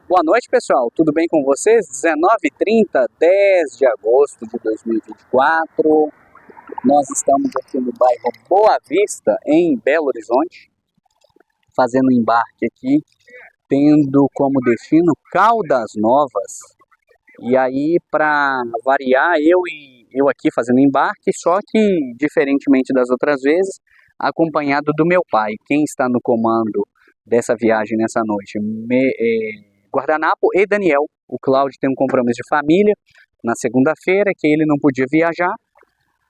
Boa noite, pessoal. Tudo bem com vocês? 19h30, 10 de agosto de 2024. Nós estamos aqui no bairro Boa Vista, em Belo Horizonte, fazendo um embarque aqui, tendo como destino Caldas Novas. E aí, para variar, eu aqui fazendo embarque, só que, diferentemente das outras vezes, acompanhado do meu pai. Quem está no comando dessa viagem nessa noite? Guardanapo e Daniel. O Cláudio tem um compromisso de família na segunda-feira, que ele não podia viajar.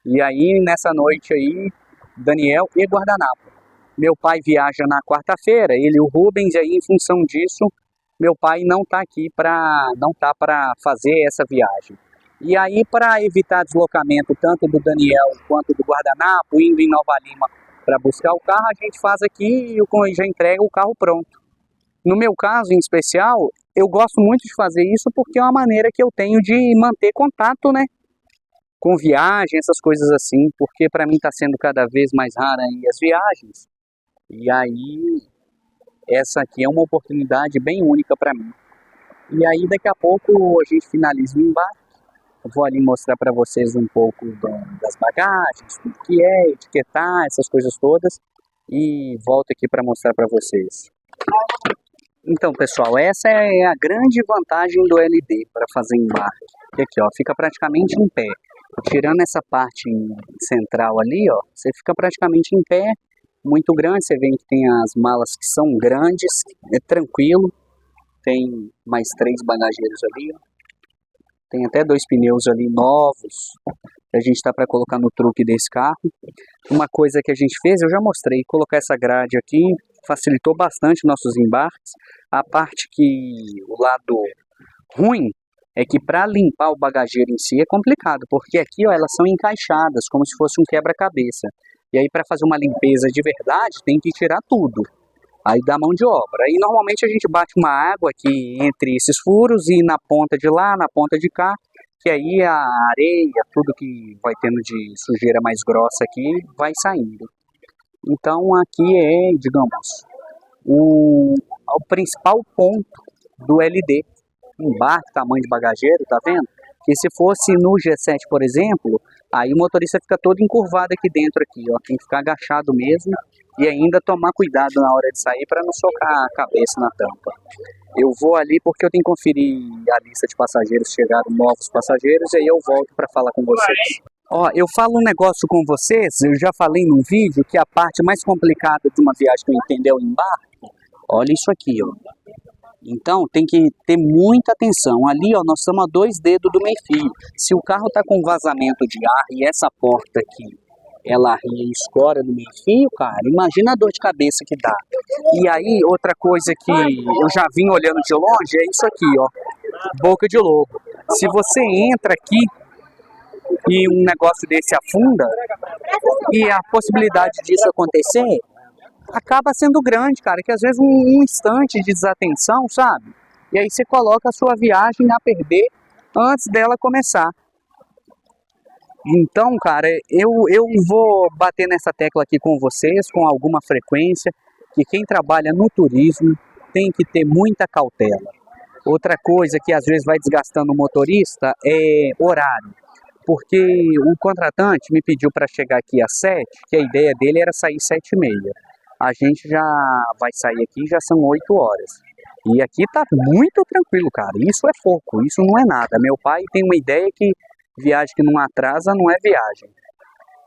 E aí, nessa noite aí, Daniel e Guardanapo. Meu pai viaja na quarta-feira, ele e o Rubens, e aí, em função disso, meu pai não está aqui para fazer essa viagem. E aí, para evitar deslocamento tanto do Daniel quanto do Guardanapo, indo em Nova Lima para buscar o carro, a gente faz aqui e já entrega o carro pronto. No meu caso, em especial, eu gosto muito de fazer isso porque é uma maneira que eu tenho de manter contato, né? Com viagem, essas coisas assim, porque para mim está sendo cada vez mais rara aí as viagens. E aí, essa aqui é uma oportunidade bem única para mim. E aí, daqui a pouco, a gente finaliza o embarque. Eu vou ali mostrar para vocês um pouco das bagagens, tudo que é, etiquetar, essas coisas todas. E volto aqui para mostrar para vocês. Então, pessoal, essa é a grande vantagem do LD para fazer embarque. Que aqui, ó, fica praticamente em pé. Tirando essa parte central ali, ó, você fica praticamente em pé, muito grande. Você vê que tem as malas que são grandes, é tranquilo. Tem mais 3 bagageiros ali, ó. Tem até 2 pneus ali novos, que a gente está para colocar no truque desse carro. Uma coisa que a gente fez, eu já mostrei, colocar essa grade aqui, facilitou bastante nossos embarques. A parte que, o lado ruim, é que para limpar o bagageiro em si é complicado, porque aqui, ó, elas são encaixadas, como se fosse um quebra-cabeça. E aí, para fazer uma limpeza de verdade, tem que tirar tudo. Aí dá mão de obra. Aí normalmente a gente bate uma água aqui entre esses furos e na ponta de lá, na ponta de cá, que aí a areia, tudo que vai tendo de sujeira mais grossa aqui, vai saindo. Então aqui é, digamos, o principal ponto do LD. Embarque, tamanho de bagageiro, tá vendo? Que se fosse no G7, por exemplo, aí o motorista fica todo encurvado aqui dentro, aqui, ó. Tem que ficar agachado mesmo e ainda tomar cuidado na hora de sair para não socar a cabeça na tampa. Eu vou ali porque eu tenho que conferir a lista de passageiros, chegaram novos passageiros, e aí eu volto para falar com vocês. Ó, eu falo um negócio com vocês, eu já falei num vídeo que a parte mais complicada de uma viagem que eu entender é o embarque. Olha isso aqui, ó. Então tem que ter muita atenção. Ali, ó, nós estamos a 2 dedos do meio-fio. Se o carro está com vazamento de ar e essa porta aqui, ela arria e escora no meio-fio, cara, imagina a dor de cabeça que dá. E aí, outra coisa que eu já vim olhando de longe é isso aqui, ó, boca de lobo. Se você entra aqui e um negócio desse afunda, e a possibilidade disso acontecer acaba sendo grande, cara, que às vezes um instante de desatenção, sabe? E aí você coloca a sua viagem a perder antes dela começar. Então, cara, eu vou bater nessa tecla aqui com vocês com alguma frequência, que quem trabalha no turismo tem que ter muita cautela. Outra coisa que às vezes vai desgastando o motorista é horário. Porque o contratante me pediu para chegar aqui às 7, que a ideia dele era sair 7h30. A gente já vai sair aqui, já são 8 horas. E aqui tá muito tranquilo, cara. Isso é pouco, isso não é nada. Meu pai tem uma ideia que viagem que não atrasa não é viagem.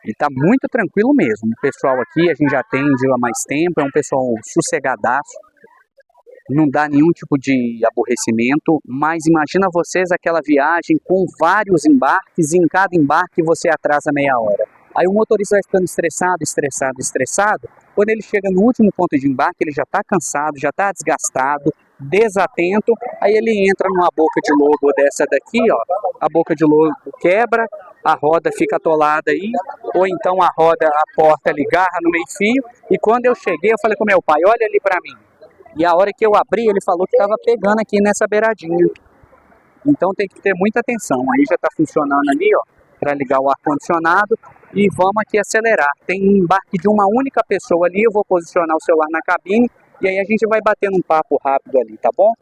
E tá muito tranquilo mesmo. O pessoal aqui, a gente já atende há mais tempo, é um pessoal sossegadaço. Não dá nenhum tipo de aborrecimento, mas imagina vocês aquela viagem com vários embarques e em cada embarque você atrasa meia hora. Aí o motorista vai ficando estressado. Quando ele chega no último ponto de embarque, ele já está cansado, já está desgastado, desatento. Aí ele entra numa boca de lobo dessa daqui, ó. A boca de lobo quebra, a roda fica atolada aí, ou então a porta ele garra no meio fio. E quando eu cheguei, eu falei com meu pai, olha ali para mim. E a hora que eu abri, ele falou que estava pegando aqui nessa beiradinha. Então tem que ter muita atenção. Aí já está funcionando ali, ó, para ligar o ar-condicionado. E vamos aqui acelerar. Tem um embarque de uma única pessoa ali, eu vou posicionar o celular na cabine e aí a gente vai batendo um papo rápido ali, tá bom?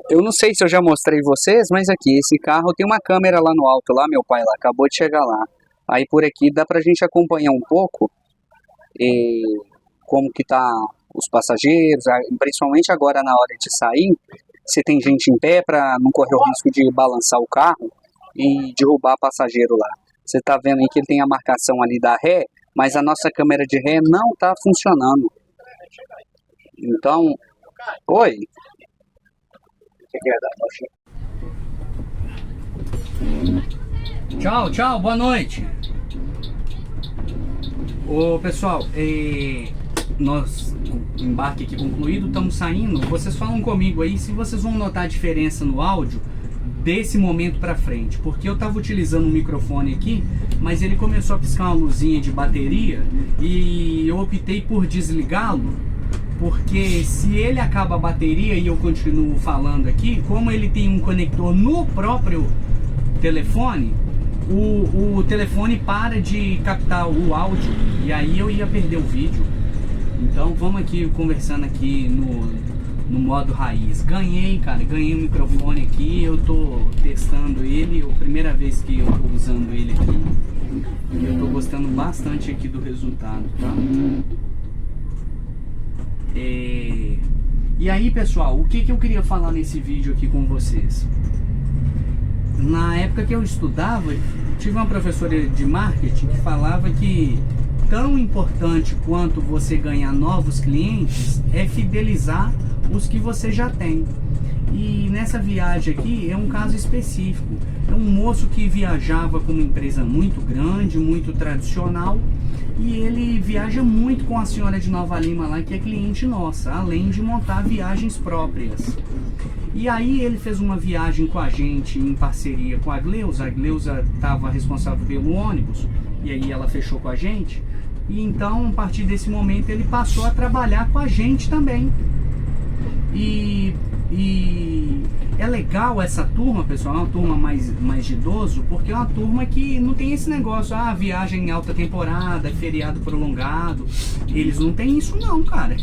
Eu não sei se eu já mostrei vocês, mas aqui, esse carro tem uma câmera lá no alto, lá, meu pai lá, acabou de chegar lá. Aí por aqui dá pra gente acompanhar um pouco como que tá os passageiros, principalmente agora na hora de sair, se tem gente em pé para não correr o risco de balançar o carro e derrubar passageiro lá. Você tá vendo aí que ele tem a marcação ali da ré, mas a nossa câmera de ré não tá funcionando. Então, oi. Tchau, tchau, boa noite. Ô pessoal, nós, embarque aqui concluído, estamos saindo. Vocês falam comigo aí se vocês vão notar a diferença no áudio desse momento pra frente, porque eu tava utilizando um microfone aqui, mas ele começou a piscar uma luzinha de bateria e eu optei por desligá-lo, porque se ele acaba a bateria e eu continuo falando aqui, como ele tem um conector no próprio telefone, o telefone para de captar o áudio e aí eu ia perder o vídeo. Então vamos aqui conversando aqui no modo raiz. Ganhei um microfone aqui, eu tô testando ele, é a primeira vez que eu tô usando ele aqui e eu tô gostando bastante aqui do resultado, tá? E aí pessoal, o que eu queria falar nesse vídeo aqui com vocês? Na época que eu estudava, tive uma professora de marketing que falava que tão importante quanto você ganhar novos clientes é fidelizar os que você já tem. E nessa viagem aqui é um caso específico. É um moço que viajava com uma empresa muito grande, muito tradicional, e ele viaja muito com a senhora de Nova Lima lá, que é cliente nossa, além de montar viagens próprias. E aí ele fez uma viagem com a gente em parceria com a Gleusa estava responsável pelo ônibus, e aí ela fechou com a gente, e então a partir desse momento ele passou a trabalhar com a gente também. E é legal essa turma, pessoal, é uma turma mais de idoso, porque é uma turma que não tem esse negócio, viagem em alta temporada, feriado prolongado. Eles não têm isso não, cara.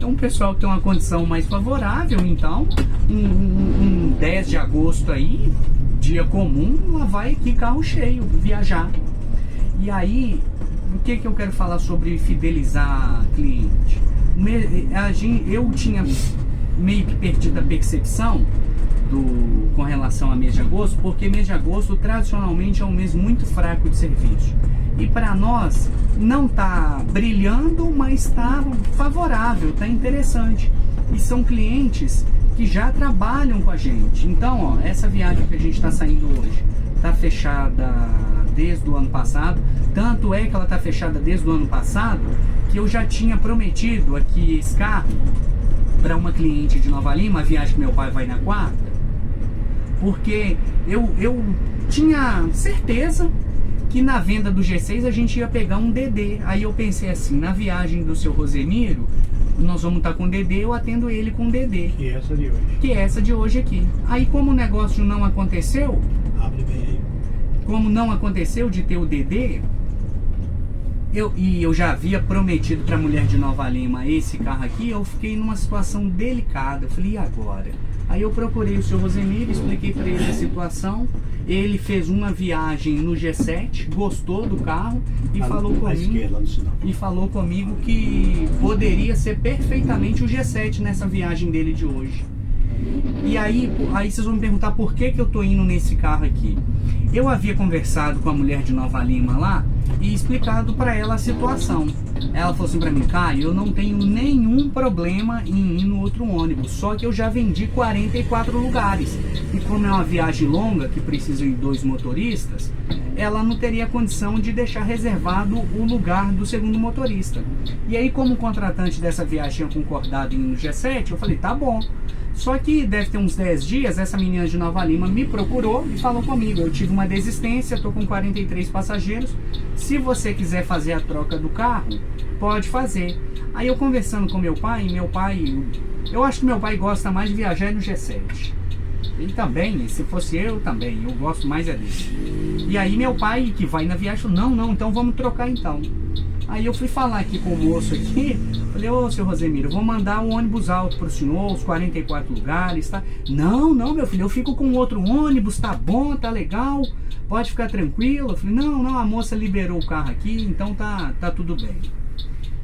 É um pessoal que tem uma condição mais favorável, então um 10 de agosto aí, dia comum, lá vai aqui carro cheio, viajar. E aí, o que eu quero falar sobre fidelizar cliente? Eu tinha meio que perdido a percepção com relação a mês de agosto, porque mês de agosto tradicionalmente é um mês muito fraco de serviço. E para nós não tá brilhando, mas tá favorável, tá interessante. E são clientes que já trabalham com a gente. Então, essa viagem que a gente está saindo hoje tá fechada desde o ano passado. Tanto é que ela tá fechada desde o ano passado que eu já tinha prometido aqui esse carro para uma cliente de Nova Lima, a viagem que meu pai vai na quarta, porque eu tinha certeza que na venda do G6 a gente ia pegar um DD. Aí eu pensei assim, na viagem do seu Rosemiro, nós vamos estar com DD, eu atendo ele com DD. Que é essa de hoje. Que é essa de hoje aqui. Aí como o negócio não aconteceu, como não aconteceu de ter o DD, eu já havia prometido para a mulher de Nova Lima esse carro aqui, eu fiquei numa situação delicada. Eu falei, e agora? Aí eu procurei o seu Rosemiro, expliquei para ele a situação. Ele fez uma viagem no G7, gostou do carro e falou comigo que poderia ser perfeitamente o G7 nessa viagem dele de hoje. E aí vocês vão me perguntar por que eu tô indo nesse carro aqui. Eu havia conversado com a mulher de Nova Lima lá e explicado para ela a situação. Ela falou assim para mim, Caio, eu não tenho nenhum problema em ir no outro ônibus, só que eu já vendi 44 lugares. E como é uma viagem longa, que precisa de 2 motoristas, ela não teria condição de deixar reservado o lugar do segundo motorista. E aí, como o contratante dessa viagem tinha concordado em ir no G7, eu falei, tá bom. Só que deve ter uns 10 dias, essa menina de Nova Lima me procurou e falou comigo, eu tive uma desistência, estou com 43 passageiros, se você quiser fazer a troca do carro, pode fazer. Aí eu conversando com meu pai, eu acho que meu pai gosta mais de viajar no G7. Ele também, se fosse eu também, eu gosto mais é dele. E aí meu pai, que vai na viagem, falou, não, então vamos trocar então. Aí eu fui falar aqui com o moço aqui, falei, ô seu Rosemiro, eu vou mandar um ônibus alto pro senhor, os 44 lugares, tá? Não, meu filho, eu fico com outro ônibus, tá bom, tá legal, pode ficar tranquilo. Eu falei, não, a moça liberou o carro aqui, então tá tudo bem.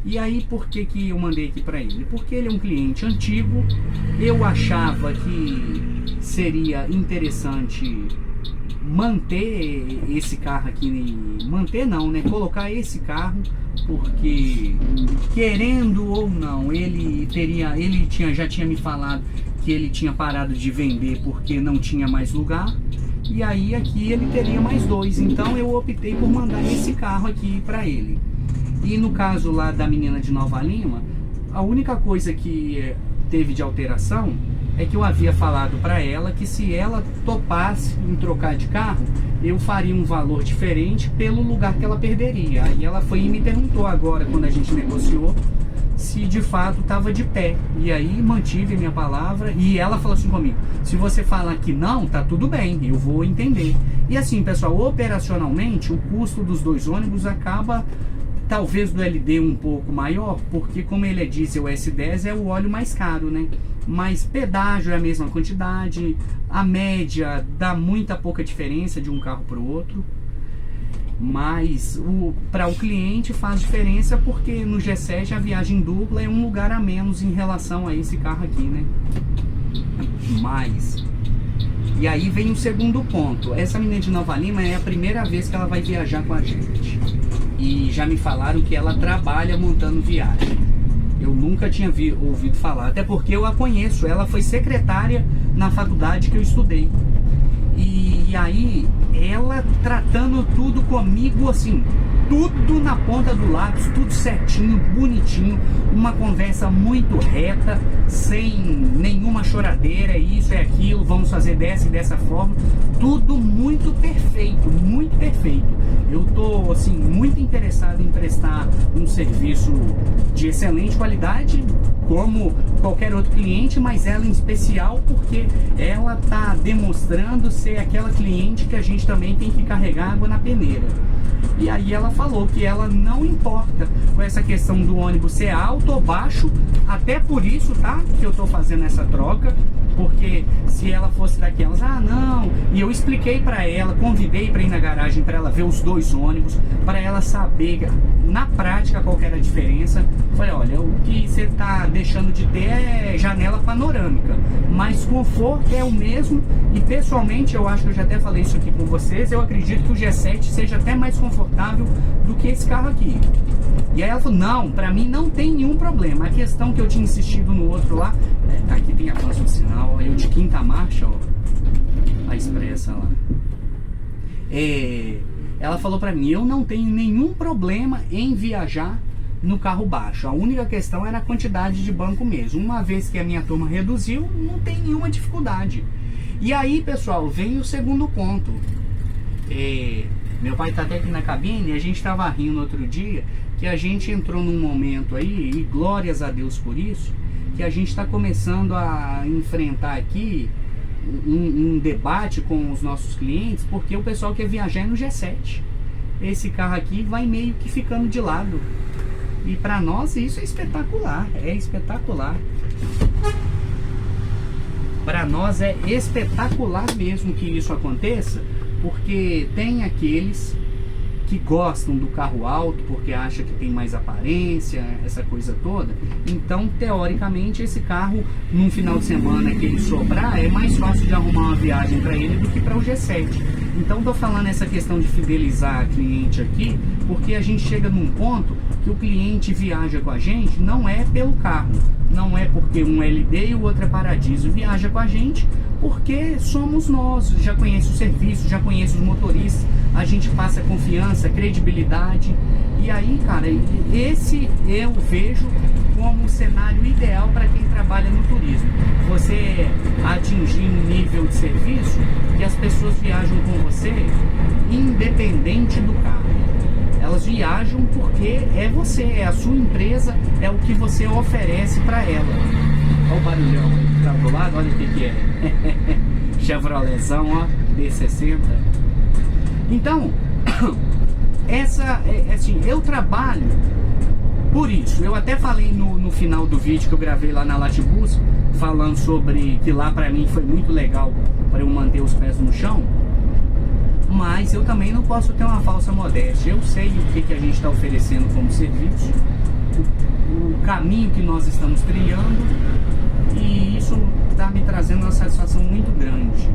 E aí, por que eu mandei aqui para ele? Porque ele é um cliente antigo, eu achava que seria interessante manter esse carro aqui, manter não, né? Colocar esse carro, porque querendo ou não, já tinha me falado que ele tinha parado de vender porque não tinha mais lugar. E aí aqui ele teria mais dois, então eu optei por mandar esse carro aqui para ele. E no caso lá da menina de Nova Lima, a única coisa que teve de alteração é que eu havia falado para ela que se ela topasse em trocar de carro, eu faria um valor diferente pelo lugar que ela perderia. Aí ela foi e me perguntou agora, quando a gente negociou, se de fato estava de pé. E aí mantive a minha palavra e ela falou assim comigo, se você falar que não, tá tudo bem, eu vou entender. E assim, pessoal, operacionalmente, o custo dos dois ônibus acaba... Talvez do LD um pouco maior, porque como ele é diesel S10 é o óleo mais caro, né? Mas pedágio é a mesma quantidade, a média dá muita pouca diferença de um carro para o outro. Mas para o cliente faz diferença porque no G7 a viagem dupla é um lugar a menos em relação a esse carro aqui, né? Mas... E aí vem o segundo ponto. Essa menina de Nova Lima é a primeira vez que ela vai viajar com a gente. E já me falaram que ela trabalha montando viagem. Eu nunca tinha ouvido falar, até porque eu a conheço. Ela foi secretária na faculdade que eu estudei. E aí, ela tratando tudo comigo assim, tudo na ponta do lápis, tudo certinho, bonitinho, uma conversa muito reta, sem nenhuma choradeira, isso é aquilo, vamos fazer dessa e dessa forma, tudo muito perfeito, muito perfeito. Eu tô assim muito interessado em prestar um serviço de excelente qualidade, como qualquer outro cliente, mas ela em especial porque ela tá demonstrando ser aquela cliente que a gente também tem que carregar água na peneira. E aí ela falou que ela não importa com essa questão do ônibus ser alto ou baixo, até por isso, tá, que eu tô fazendo essa troca, porque se ela fosse daquelas, não, e eu expliquei pra ela, convidei pra ir na garagem pra ela ver os dois ônibus, pra ela saber na prática qual que era a diferença. Falei, olha, o que você tá deixando de ter é janela panorâmica, mas conforto é o mesmo, e pessoalmente eu acho que eu já até falei isso aqui com vocês, eu acredito que o G7 seja até mais confortável do que esse carro aqui. E aí ela falou, não, pra mim não tem nenhum problema. A questão que eu tinha insistido no outro lá, aqui tem a placa do sinal, eu de quinta marcha, ó, a expressa lá. Ela falou pra mim, eu não tenho nenhum problema em viajar no carro baixo. A única questão era a quantidade de banco mesmo. Uma vez que a minha turma reduziu, não tem nenhuma dificuldade. E aí, pessoal, vem o segundo ponto. Meu pai tá até aqui na cabine e a gente tava rindo outro dia que a gente entrou num momento aí, e glórias a Deus por isso, que a gente está começando a enfrentar aqui um debate com os nossos clientes, porque o pessoal quer viajar no G7. Esse carro aqui vai meio que ficando de lado. E para nós isso é espetacular, Para nós é espetacular mesmo que isso aconteça, porque tem aqueles que gostam do carro alto porque acha que tem mais aparência, essa coisa toda. Então, teoricamente, esse carro, num final de semana que ele sobrar, é mais fácil de arrumar uma viagem para ele do que para o G7. Então, tô falando essa questão de fidelizar a cliente aqui, porque a gente chega num ponto que o cliente viaja com a gente, não é pelo carro, não é porque um é LD e o outro é Paradiso, viaja com a gente porque somos nós, já conhece o serviço, já conhece os motoristas, a gente passa confiança, credibilidade. E aí, cara, esse eu vejo como o cenário ideal para quem trabalha no turismo. Você atingir um nível de serviço que as pessoas viajam com você independente do carro. Elas viajam porque é você, é a sua empresa, é o que você oferece para ela. Olha o barulhão aí que tá do lado, olha o que é. Chevroletzão, ó, B60. Então, assim, eu trabalho por isso. Eu até falei no final do vídeo que eu gravei lá na Latibus, falando sobre que lá pra mim foi muito legal para eu manter os pés no chão. Mas eu também não posso ter uma falsa modéstia. Eu sei o que a gente está oferecendo como serviço, o caminho que nós estamos trilhando, e isso está me trazendo uma satisfação muito grande.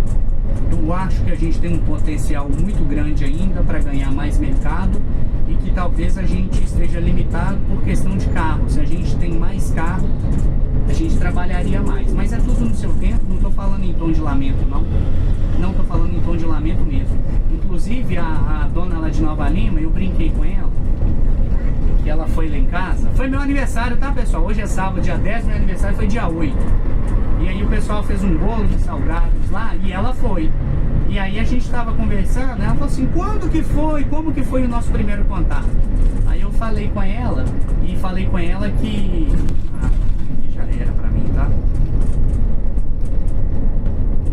Eu acho que a gente tem um potencial muito grande ainda para ganhar mais mercado e que talvez a gente esteja limitado por questão de carro. Se a gente tem mais carro, a gente trabalharia mais. Mas é tudo no seu tempo, não estou falando em tom de lamento, não. Não estou falando em tom de lamento mesmo. Inclusive a dona lá de Nova Lima, eu brinquei com ela, que ela foi lá em casa. Foi meu aniversário, tá, pessoal? Hoje é sábado, dia 10, meu aniversário foi dia 8. E aí o pessoal fez um bolo de salgados lá e ela foi. E aí a gente tava conversando, ela falou assim, quando que foi? Como que foi o nosso primeiro contato? Aí eu falei com ela e falei com ela que... já era pra mim, tá?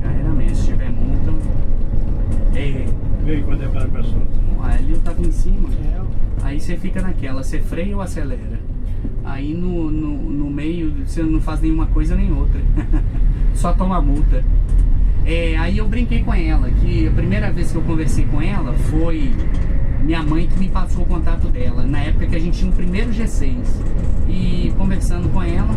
Já era mesmo, se tiver multa... Veio quando é para a pessoa. Ali eu tava em cima. Aí você fica naquela, você freia ou acelera? Aí no meio você não faz nenhuma coisa nem outra. Só toma multa. Aí eu brinquei com ela, que a primeira vez que eu conversei com ela foi minha mãe que me passou o contato dela, na época que a gente tinha o primeiro G6. E conversando com ela,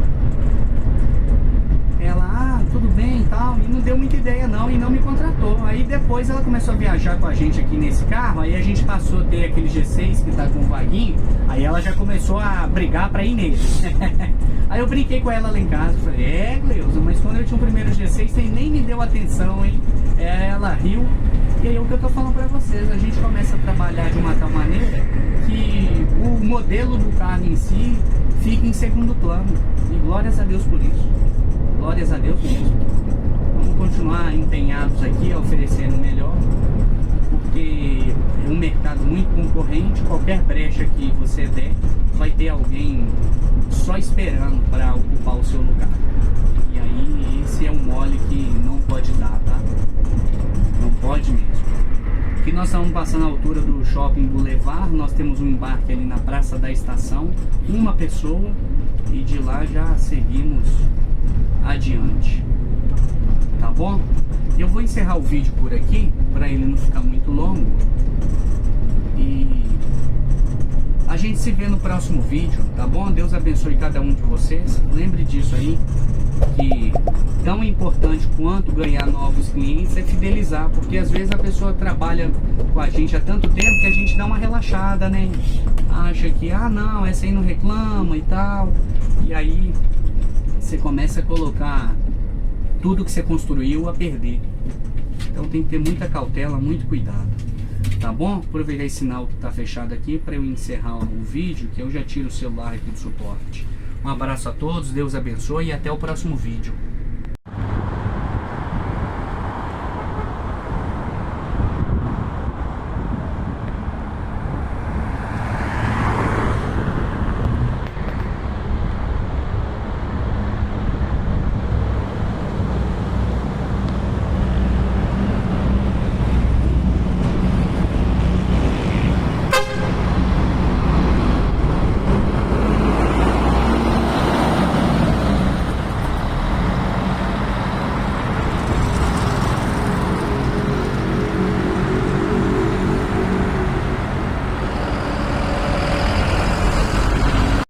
tudo bem e tal, e não deu muita ideia não, e não me contratou. Aí depois ela começou a viajar com a gente aqui nesse carro, aí a gente passou a ter aquele G6 que tá com o vaguinho, aí ela já começou a brigar pra ir nele. Aí eu brinquei com ela lá em casa, falei, Gleusa, mas quando eu tinha o primeiro G6, você nem me deu atenção, hein? Ela riu, e aí é o que eu tô falando pra vocês, a gente começa a trabalhar de uma tal maneira que o modelo do carro em si fica em segundo plano, e glórias a Deus por isso. Glórias a Deus mesmo. Vamos continuar empenhados aqui a oferecer o melhor, porque é um mercado muito concorrente. Qualquer brecha que você der, vai ter alguém só esperando para ocupar o seu lugar. E aí esse é um mole que não pode dar, tá? Não pode mesmo. Aqui nós estamos passando a altura do Shopping Boulevard, nós temos um embarque ali na Praça da Estação, uma pessoa, e de lá já seguimos adiante, tá bom? Eu vou encerrar o vídeo por aqui, para ele não ficar muito longo, e a gente se vê no próximo vídeo, tá bom? Deus abençoe cada um de vocês. Lembre disso aí, que tão importante quanto ganhar novos clientes é fidelizar, porque às vezes a pessoa trabalha com a gente há tanto tempo que a gente dá uma relaxada, né? Acha que, não, essa aí não reclama e tal, e aí você começa a colocar tudo que você construiu a perder. Então tem que ter muita cautela, muito cuidado, tá bom? Aproveitar esse sinal que tá fechado aqui para eu encerrar o vídeo, que eu já tiro o celular aqui do suporte. Um abraço a todos, Deus abençoe e até o próximo vídeo.